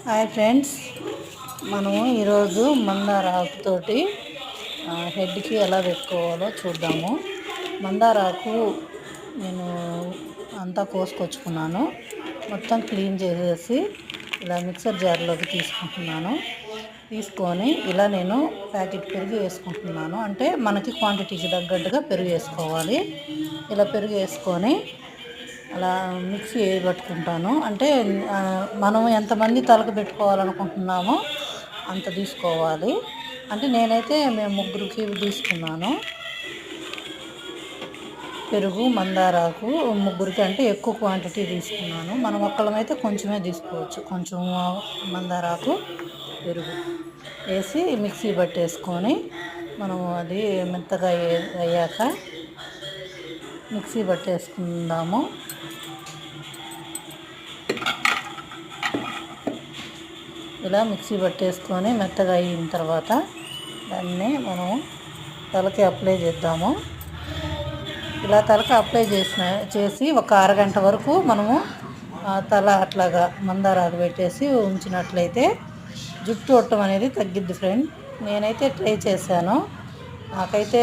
Hi friends, మనము ఈరోజు మందార ఆకుతోటి హెడ్కి ఎలా పెట్టుకోవాలో చూద్దాము. మందార ఆకు నేను అంతా కోసుకొచ్చుకున్నాను. మొత్తం క్లీన్ చేసేసి ఇలా మిక్సర్ జార్లోకి తీసుకొని ఇలా నేను ప్యాకెట్ పెరుగు వేసుకుంటున్నాను. అంటే మనకి క్వాంటిటీకి తగ్గట్టుగా పెరుగు వేసుకోవాలి. ఇలా పెరుగు వేసుకొని అలా మిక్సీ పట్టుకుంటాను. అంటే మనం ఎంతమంది తలకు పెట్టుకోవాలనుకుంటున్నామో అంత తీసుకోవాలి. అంటే నేనైతే మేము ముగ్గురికి తీసుకున్నాను. పెరుగు మందారాకు ముగ్గురికి అంటే ఎక్కువ క్వాంటిటీ తీసుకున్నాను. మనం ఒక్కళ్ళమైతే కొంచెమే తీసుకోవచ్చు. కొంచెం మందారాకు పెరుగు వేసి మిక్సీ పట్టేసుకొని మనము అది మెత్తగా అయ్యాక మిక్సీ పట్టేసుకుందాము. ఇలా మిక్సీ పట్టేసుకొని మెత్తగా అయిన తర్వాత దాన్ని మనం తలకి అప్లై చేద్దాము. ఇలా తలకి అప్లై చేసి ఒక అరగంట వరకు మనము తల అట్లాగా మందారాకు పెట్టేసి ఉంచినట్లయితే జుట్టు ఒట్టం అనేది తగ్గిద్ది ఫ్రెండ్. నేనైతే ట్రై చేశాను. నాకైతే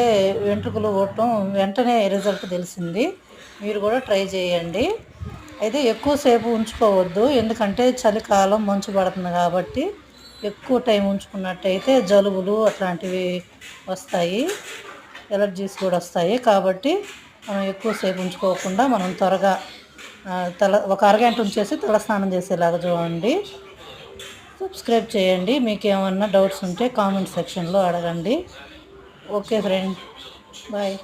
వెంట్రుకలు ఒట్టం వెంటనే రిజల్ట్ తెలిసింది. మీరు కూడా ట్రై చేయండి. అయితే ఎక్కువసేపు ఉంచుకోవద్దు, ఎందుకంటే చలికాలం మంచు పడుతుంది కాబట్టి ఎక్కువ టైం ఉంచుకున్నట్టయితే జలుబులు అట్లాంటివి వస్తాయి, ఎలర్జీస్ కూడా వస్తాయి. కాబట్టి మనం ఎక్కువసేపు ఉంచుకోకుండా మనం త్వరగా ఒక అరగంట ఉంచేసి తలస్నానం చేసేలాగా చూడండి. సబ్స్క్రైబ్ చేయండి. మీకు ఏమన్నా డౌట్స్ ఉంటే కామెంట్ సెక్షన్లో అడగండి. Okay friend, bye.